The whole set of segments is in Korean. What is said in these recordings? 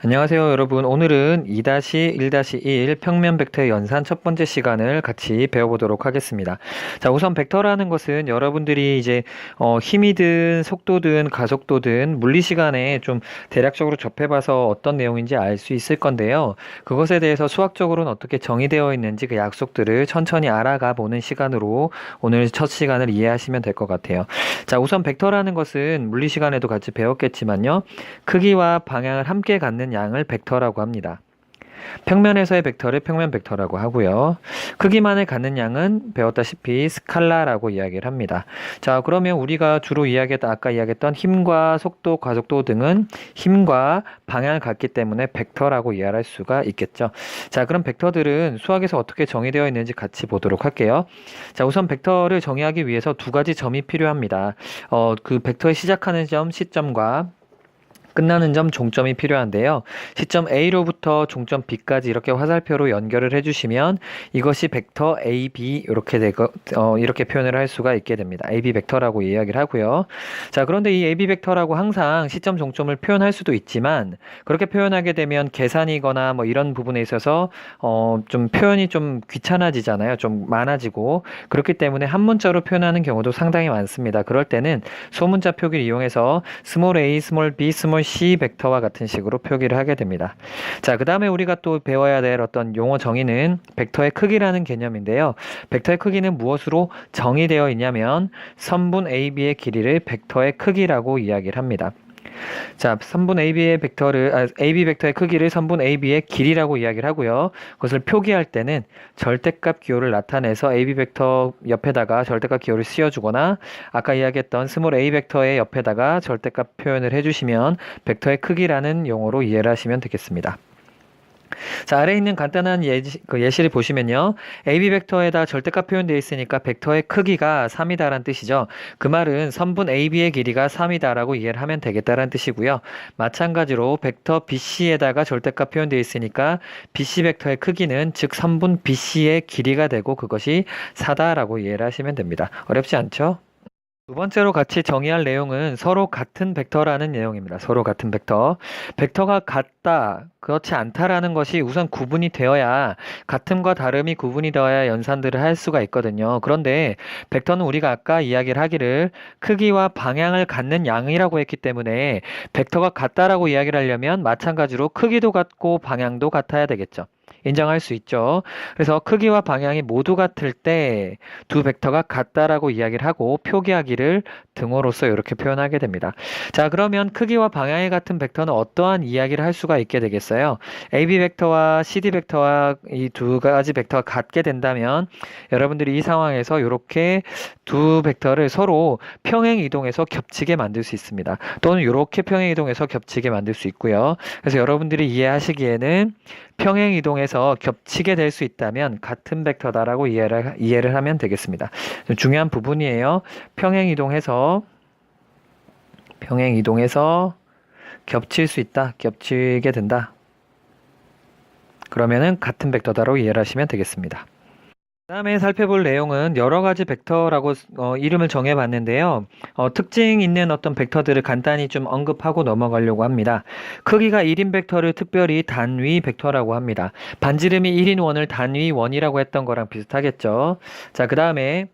안녕하세요, 여러분. 오늘은 2-1-1 평면 벡터의 연산 첫 번째 시간을 같이 배워보도록 하겠습니다. 자, 우선 벡터라는 것은 여러분들이 이제 힘이든 속도든 가속도든 물리 시간에 좀 대략적으로 접해봐서 어떤 내용인지 알 수 있을 건데요. 그것에 대해서 수학적으로는 어떻게 정의되어 있는지 그 약속들을 천천히 알아가 보는 시간으로 오늘 첫 시간을 이해하시면 될 것 같아요. 자, 우선 벡터라는 것은 물리 시간에도 같이 배웠겠지만요. 크기와 방향을 함께 갖는 양을 벡터라고 합니다. 평면에서의 벡터를 평면 벡터라고 하고요. 크기만을 갖는 양은 배웠다시피 스칼라라고 이야기를 합니다. 자, 그러면 우리가 주로 아까 이야기했던 힘과 속도, 가속도 등은 힘과 방향을 갖기 때문에 벡터라고 이해할 수가 있겠죠. 자, 그럼 벡터들은 수학에서 어떻게 정의되어 있는지 같이 보도록 할게요. 자, 우선 벡터를 정의하기 위해서 두 가지 점이 필요합니다. 그 벡터의 시작하는 점, 시점과 끝나는 점 종점이 필요한데요. 시점 A로부터 종점 B까지 이렇게 화살표로 연결을 해주시면 이것이 벡터 AB 이렇게 표현을 할 수가 있게 됩니다. AB 벡터라고 이야기를 하고요. 자, 그런데 이 AB 벡터라고 항상 시점 종점을 표현할 수도 있지만 그렇게 표현하게 되면 계산이거나 뭐 이런 부분에 있어서 좀 표현이 좀 귀찮아지잖아요. 좀 많아지고 그렇기 때문에 한 문자로 표현하는 경우도 상당히 많습니다. 그럴 때는 소문자 표기를 이용해서 스몰 a, 스몰 b, 스몰 c 벡터와 같은 식으로 표기를 하게 됩니다. 자, 그 다음에 우리가 또 배워야 될 어떤 용어 정의는 벡터의 크기라는 개념인데요. 벡터의 크기는 무엇으로 정의되어 있냐면 선분 AB의 길이를 벡터의 크기라고 이야기를 합니다. 자, AB 벡터의 크기를 선분 AB의 길이라고 이야기를 하고요. 그것을 표기할 때는 절대값 기호를 나타내서 AB 벡터 옆에다가 절대값 기호를 씌워주거나 아까 이야기했던 스몰 a 벡터의 옆에다가 절대값 표현을 해주시면 벡터의 크기라는 용어로 이해를 하시면 되겠습니다. 자, 아래에 있는 간단한 예시를 보시면요. AB 벡터에다 절대값 표현되어 있으니까 벡터의 크기가 3이다라는 뜻이죠. 그 말은 선분 AB의 길이가 3이다라고 이해를 하면 되겠다라는 뜻이고요. 마찬가지로 벡터 BC에다가 절대값 표현되어 있으니까 BC 벡터의 크기는 즉 선분 BC의 길이가 되고 그것이 4다라고 이해를 하시면 됩니다. 어렵지 않죠? 두 번째로 같이 정의할 내용은 서로 같은 벡터라는 내용입니다. 서로 같은 벡터. 벡터가 같다, 그렇지 않다라는 것이 우선 구분이 되어야, 같음과 다름이 구분이 되어야 연산들을 할 수가 있거든요. 그런데 벡터는 우리가 아까 이야기를 하기를 크기와 방향을 갖는 양이라고 했기 때문에 벡터가 같다라고 이야기를 하려면 마찬가지로 크기도 같고 방향도 같아야 되겠죠. 인정할 수 있죠. 그래서 크기와 방향이 모두 같을 때 두 벡터가 같다라고 이야기를 하고 표기하기를 등호로서 이렇게 표현하게 됩니다. 자, 그러면 크기와 방향이 같은 벡터는 어떠한 이야기를 할 수가 있게 되겠어요? AB 벡터와 CD 벡터와 이 두 가지 벡터가 같게 된다면 여러분들이 이 상황에서 이렇게 두 벡터를 서로 평행 이동해서 겹치게 만들 수 있습니다. 또는 이렇게 평행 이동해서 겹치게 만들 수 있고요. 그래서 여러분들이 이해하시기에는 평행 이동해서 겹치게 될 수 있다면 같은 벡터다라고 이해를 하면 되겠습니다. 좀 중요한 부분이에요. 평행 이동해서 겹칠 수 있다, 겹치게 된다. 그러면은 같은 벡터다라고 이해를 하시면 되겠습니다. 다음에 살펴볼 내용은 여러 가지 벡터라고 이름을 정해봤는데요. 특징 있는 어떤 벡터들을 간단히 좀 언급하고 넘어가려고 합니다. 크기가 1인 벡터를 특별히 단위 벡터라고 합니다. 반지름이 1인 원을 단위 원이라고 했던 거랑 비슷하겠죠. 자, 그 다음에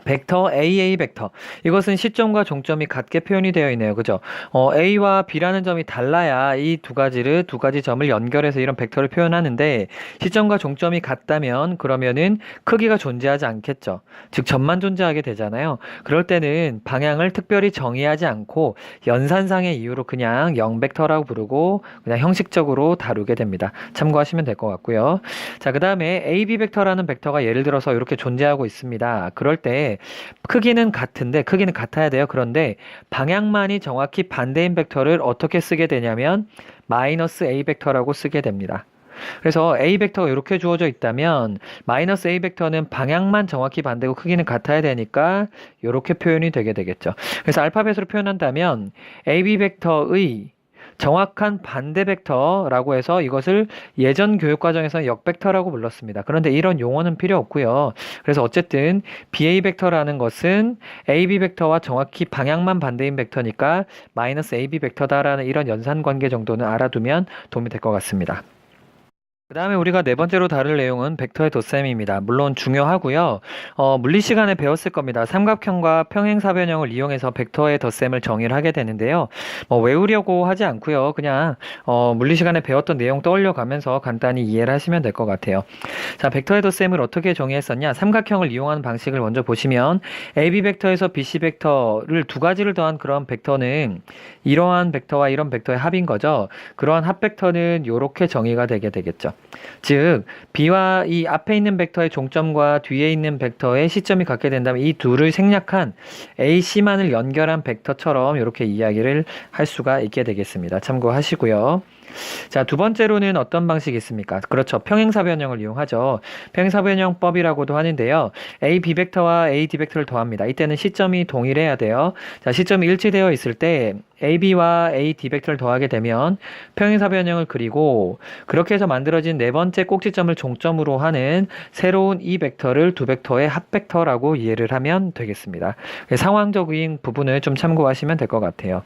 벡터 AA 벡터. 이것은 시점과 종점이 같게 표현이 되어 있네요. 그죠? A와 B라는 점이 달라야 이 두 가지 점을 연결해서 이런 벡터를 표현하는데 시점과 종점이 같다면 그러면은 크기가 존재하지 않겠죠. 즉 점만 존재하게 되잖아요. 그럴 때는 방향을 특별히 정의하지 않고 연산상의 이유로 그냥 0벡터라고 부르고 그냥 형식적으로 다루게 됩니다. 참고하시면 될 것 같고요. 자, 그 다음에 AB 벡터라는 벡터가 예를 들어서 이렇게 존재하고 있습니다. 그럴 때 크기는 같아야 돼요. 그런데 방향만이 정확히 반대인 벡터를 어떻게 쓰게 되냐면 마이너스 A 벡터라고 쓰게 됩니다. 그래서 A 벡터가 이렇게 주어져 있다면 마이너스 A 벡터는 방향만 정확히 반대고 크기는 같아야 되니까 이렇게 표현이 되게 되겠죠. 그래서 알파벳으로 표현한다면 AB 벡터의 정확한 반대 벡터라고 해서 이것을 예전 교육과정에서 역벡터라고 불렀습니다. 그런데 이런 용어는 필요 없고요. 그래서 어쨌든 BA 벡터라는 것은 AB 벡터와 정확히 방향만 반대인 벡터니까 마이너스 AB 벡터다라는 이런 연산관계 정도는 알아두면 도움이 될 것 같습니다. 그 다음에 우리가 네 번째로 다룰 내용은 벡터의 덧셈입니다. 물론 중요하고요. 물리 시간에 배웠을 겁니다. 삼각형과 평행사변형을 이용해서 벡터의 덧셈을 정의를 하게 되는데요. 외우려고 하지 않고요. 그냥 물리 시간에 배웠던 내용 떠올려 가면서 간단히 이해를 하시면 될 것 같아요. 자, 벡터의 덧셈을 어떻게 정의했었냐? 삼각형을 이용하는 방식을 먼저 보시면 AB 벡터에서 BC 벡터를 두 가지를 더한 그런 벡터는 이러한 벡터와 이런 벡터의 합인 거죠. 그러한 합 벡터는 이렇게 정의가 되게 되겠죠. 즉 B와 이 앞에 있는 벡터의 종점과 뒤에 있는 벡터의 시점이 같게 된다면 이 둘을 생략한 AC만을 연결한 벡터처럼 이렇게 이야기를 할 수가 있게 되겠습니다. 참고하시고요. 자, 두 번째로는 어떤 방식이 있습니까? 그렇죠. 평행사변형을 이용하죠. 평행사변형법이라고도 하는데요. A, B 벡터와 A, D 벡터를 더합니다. 이때는 시점이 동일해야 돼요. 자, 시점이 일치되어 있을 때 AB와 A, D 벡터를 더하게 되면 평행사변형을 그리고 그렇게 해서 만들어진 네 번째 꼭지점을 종점으로 하는 새로운 이 벡터를 두 벡터의 합 벡터라고 이해를 하면 되겠습니다. 상황적인 부분을 좀 참고하시면 될 것 같아요.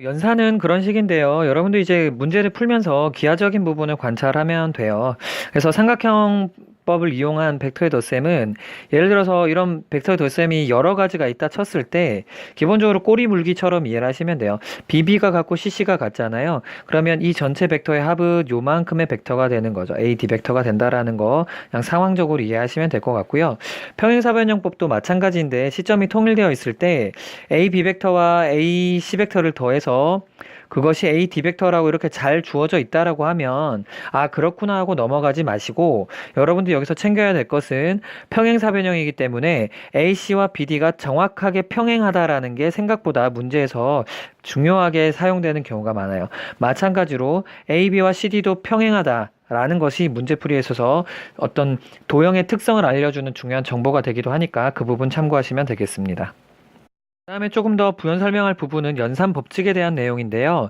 연산은 그런 식인데요. 여러분도 이제 문제를 풀면서 기하적인 부분을 관찰하면 돼요. 그래서 삼각형법을 이용한 벡터의 덧셈은 예를 들어서 이런 벡터의 덧셈이 여러 가지가 있다 쳤을 때 기본적으로 꼬리 물기처럼 이해를 하시면 돼요. BB가 같고 CC가 같잖아요. 그러면 이 전체 벡터의 합은 요만큼의 벡터가 되는 거죠. AD 벡터가 된다라는 거 그냥 상황적으로 이해하시면 될 것 같고요. 평행사변형법도 마찬가지인데 시점이 통일되어 있을 때 AB 벡터와 AC 벡터를 더해서 그것이 A, D 벡터라고 이렇게 잘 주어져 있다라고 하면 아 그렇구나 하고 넘어가지 마시고 여러분들 여기서 챙겨야 될 것은 평행사변형이기 때문에 AC와 BD가 정확하게 평행하다라는 게 생각보다 문제에서 중요하게 사용되는 경우가 많아요. 마찬가지로 AB와 CD도 평행하다 라는 것이 문제풀이에 있어서 어떤 도형의 특성을 알려주는 중요한 정보가 되기도 하니까 그 부분 참고하시면 되겠습니다. 그 다음에 조금 더 부연 설명할 부분은 연산 법칙에 대한 내용인데요.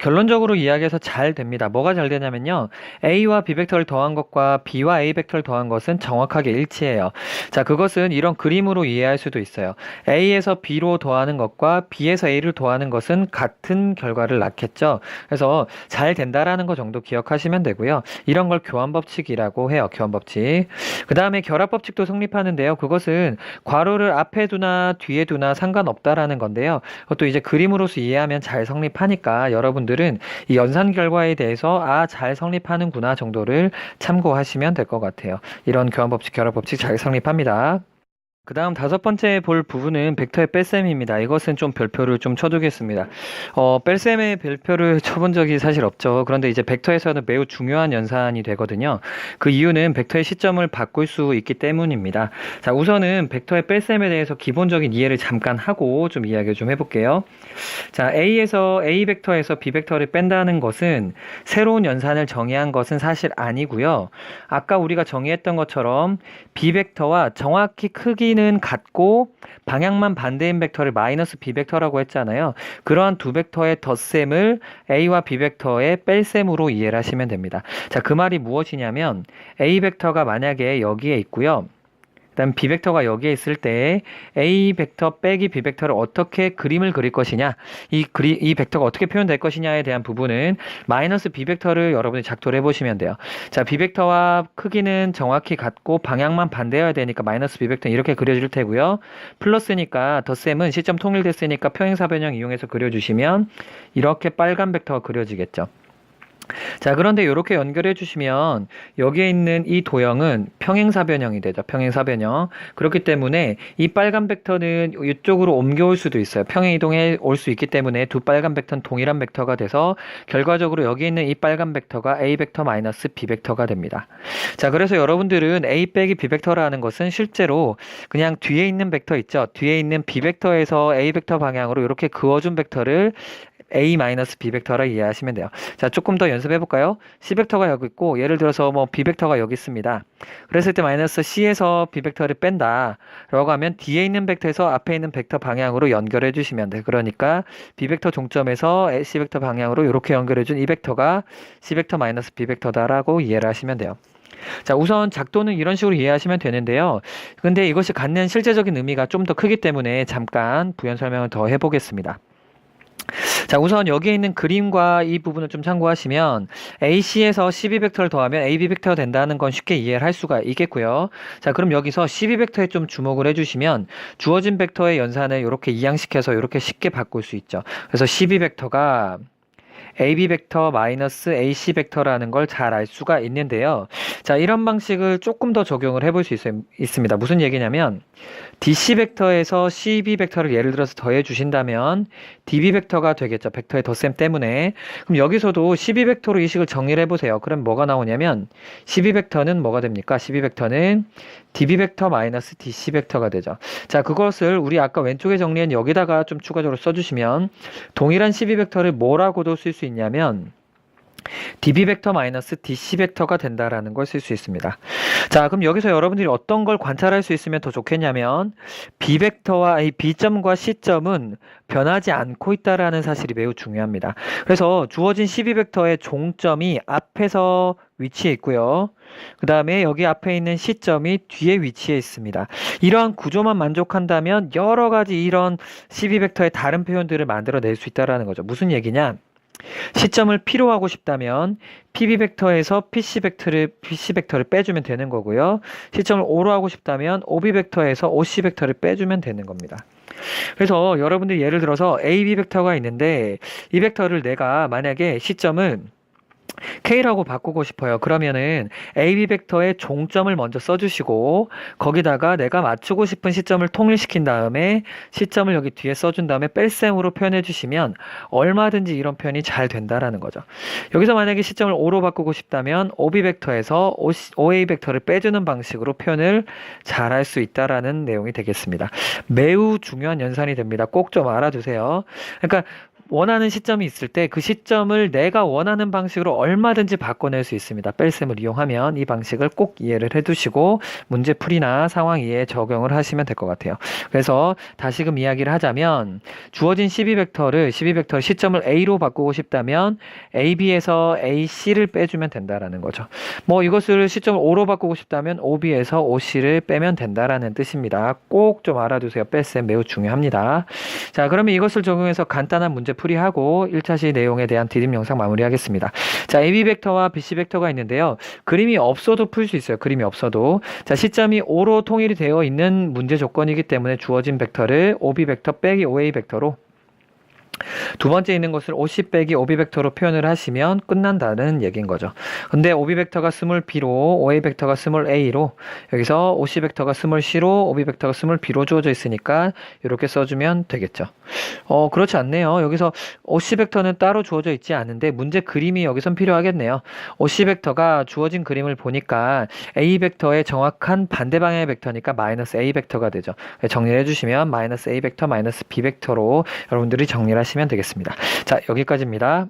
결론적으로 이야기해서 잘 됩니다. 뭐가 잘 되냐면요. A와 B 벡터를 더한 것과 B와 A 벡터를 더한 것은 정확하게 일치해요. 자, 그것은 이런 그림으로 이해할 수도 있어요. A에서 B로 더하는 것과 B에서 A를 더하는 것은 같은 결과를 낳겠죠. 그래서 잘 된다라는 거 정도 기억하시면 되고요. 이런 걸 교환법칙이라고 해요. 교환법칙. 그 다음에 결합법칙도 성립하는데요. 그것은 괄호를 앞에 두나 뒤에 두나 상관없다라는 건데요. 그것도 이제 그림으로서 이해하면 잘 성립하니까 여러분들은 이 연산 결과에 대해서 잘 성립하는구나 정도를 참고하시면 될 것 같아요. 이런 교환법칙, 결합법칙 잘 성립합니다. 그 다음 다섯 번째 볼 부분은 벡터의 뺄셈입니다. 이것은 좀 별표를 좀 쳐두겠습니다. 뺄셈의 별표를 쳐본 적이 사실 없죠. 그런데 이제 벡터에서는 매우 중요한 연산이 되거든요. 그 이유는 벡터의 시점을 바꿀 수 있기 때문입니다. 자, 우선은 벡터의 뺄셈에 대해서 기본적인 이해를 잠깐 하고 좀 이야기를 좀 해볼게요. 자, A 벡터에서 B 벡터를 뺀다는 것은 새로운 연산을 정의한 것은 사실 아니고요. 아까 우리가 정의했던 것처럼 B 벡터와 정확히 크기는 같고 방향만 반대인 벡터를 마이너스 B 벡터라고 했잖아요. 그러한 두 벡터의 덧셈을 A와 B 벡터의 뺄셈으로 이해를 하시면 됩니다. 자, 그 말이 무엇이냐면 A 벡터가 만약에 여기에 있고요. 그다음 B 벡터가 여기에 있을 때 A 벡터 빼기 B 벡터를 어떻게 그림을 그릴 것이냐, 이 벡터가 어떻게 표현될 것이냐에 대한 부분은 마이너스 B 벡터를 여러분이 작도를 해보시면 돼요. 자, B 벡터와 크기는 정확히 같고 방향만 반대여야 되니까 마이너스 B 벡터는 이렇게 그려질 테고요. 플러스니까 덧셈은 시점 통일됐으니까 평행사변형 이용해서 그려주시면 이렇게 빨간 벡터가 그려지겠죠. 자, 그런데 이렇게 연결해 주시면 여기에 있는 이 도형은 평행사변형이 되죠. 평행사변형. 그렇기 때문에 이 빨간 벡터는 이쪽으로 옮겨올 수도 있어요. 평행 이동해 올 수 있기 때문에 두 빨간 벡터는 동일한 벡터가 돼서 결과적으로 여기 있는 이 빨간 벡터가 A 벡터 마이너스 B 벡터가 됩니다. 자, 그래서 여러분들은 A 빼기 B 벡터라는 것은 실제로 그냥 뒤에 있는 벡터 있죠. 뒤에 있는 B 벡터에서 A 벡터 방향으로 이렇게 그어준 벡터를 A 마이너스 B 벡터라 이해하시면 돼요. 자, 조금 더 연습해 볼까요? C 벡터가 여기 있고 예를 들어서 뭐 B 벡터가 여기 있습니다. 그랬을 때 마이너스 C에서 B 벡터를 뺀다 라고 하면 뒤에 있는 벡터에서 앞에 있는 벡터 방향으로 연결해 주시면 돼요. 그러니까 B 벡터 종점에서 C 벡터 방향으로 이렇게 연결해 준 이 벡터가 C 벡터 마이너스 B 벡터다라고 이해를 하시면 돼요. 자, 우선 작도는 이런 식으로 이해하시면 되는데요. 근데 이것이 갖는 실제적인 의미가 좀 더 크기 때문에 잠깐 부연 설명을 더 해보겠습니다. 자, 우선 여기에 있는 그림과 이 부분을 좀 참고하시면 AC에서 CB 벡터를 더하면 AB 벡터가 된다는 건 쉽게 이해를 할 수가 있겠고요. 자, 그럼 여기서 CB 벡터에 좀 주목을 해주시면 주어진 벡터의 연산을 이렇게 이항시켜서 이렇게 쉽게 바꿀 수 있죠. 그래서 CB 벡터가 AB 벡터 마이너스 AC 벡터라는 걸 잘 알 수가 있는데요. 자, 이런 방식을 조금 더 적용을 해볼 수 있습니다. 무슨 얘기냐면 DC 벡터에서 CB 벡터를 예를 들어서 더해 주신다면 DB 벡터가 되겠죠. 벡터의 덧셈 때문에. 그럼 여기서도 CB 벡터로 이 식을 정리를 해보세요. 그럼 뭐가 나오냐면 CB 벡터는 뭐가 됩니까? CB 벡터는 DB 벡터 마이너스 DC 벡터가 되죠. 자, 그것을 우리 아까 왼쪽에 정리한 여기다가 좀 추가적으로 써주시면 동일한 CB 벡터를 뭐라고도 쓸 수 있냐면 DB 벡터 마이너스 DC 벡터가 된다라는 걸 쓸 수 있습니다. 자, 그럼 여기서 여러분들이 어떤 걸 관찰할 수 있으면 더 좋겠냐면 B 벡터와 이 B점과 C점은 변하지 않고 있다라는 사실이 매우 중요합니다. 그래서 주어진 CB 벡터의 종점이 앞에서 위치해 있고요. 그 다음에 여기 앞에 있는 C점이 뒤에 위치해 있습니다. 이러한 구조만 만족한다면 여러 가지 이런 CB 벡터의 다른 표현들을 만들어낼 수 있다라는 거죠. 무슨 얘기냐? 시점을 P로 하고 싶다면 PB 벡터에서 PC 벡터를 빼주면 되는 거고요. 시점을 O로 하고 싶다면 OB 벡터에서 OC 벡터를 빼주면 되는 겁니다. 그래서 여러분들이 예를 들어서 AB 벡터가 있는데 이 벡터를 내가 만약에 시점을 K라고 바꾸고 싶어요. 그러면은 AB 벡터의 종점을 먼저 써주시고 거기다가 내가 맞추고 싶은 시점을 통일시킨 다음에 시점을 여기 뒤에 써준 다음에 뺄셈으로 표현해 주시면 얼마든지 이런 표현이 잘 된다라는 거죠. 여기서 만약에 시점을 O로 바꾸고 싶다면 OB 벡터에서 OA 벡터를 빼주는 방식으로 표현을 잘 할 수 있다라는 내용이 되겠습니다. 매우 중요한 연산이 됩니다. 꼭 좀 알아두세요. 그러니까 원하는 시점이 있을 때 그 시점을 내가 원하는 방식으로 얼마든지 바꿔낼 수 있습니다. 뺄셈을 이용하면 이 방식을 꼭 이해를 해두시고 문제풀이나 상황 이해에 적용을 하시면 될 것 같아요. 그래서 다시금 이야기를 하자면 주어진 CB 벡터를 시점을 A로 바꾸고 싶다면 AB에서 AC를 빼주면 된다라는 거죠. 뭐 이것을 시점을 O로 바꾸고 싶다면 OB에서 OC를 빼면 된다라는 뜻입니다. 꼭 좀 알아두세요. 뺄셈 매우 중요합니다. 자, 그러면 이것을 적용해서 간단한 문제 풀이하고 1차시 내용에 대한 디딤 영상 마무리하겠습니다. 자, AB 벡터와 BC 벡터가 있는데요. 그림이 없어도 풀 수 있어요. 그림이 없어도. 자, 시점이 O로 통일이 되어 있는 문제 조건이기 때문에 주어진 벡터를 OB 벡터 빼기 OA 벡터로 두 번째 있는 것을 OC 빼기 OB 벡터로 표현을 하시면 끝난다는 얘기인 거죠. 근데 OB 벡터가 스몰 B로 OA 벡터가 스몰 A로 여기서 OC 벡터가 스몰 C로 OB 벡터가 스몰 B로 주어져 있으니까 이렇게 써주면 되겠죠. 그렇지 않네요. 여기서 OC 벡터는 따로 주어져 있지 않은데 문제 그림이 여기선 필요하겠네요. OC 벡터가 주어진 그림을 보니까 A 벡터의 정확한 반대 방향의 벡터니까 마이너스 A 벡터가 되죠. 정리를 해주시면 마이너스 A 벡터 마이너스 B 벡터로 여러분들이 정리를 하시면 되겠습니다. 자, 여기까지입니다.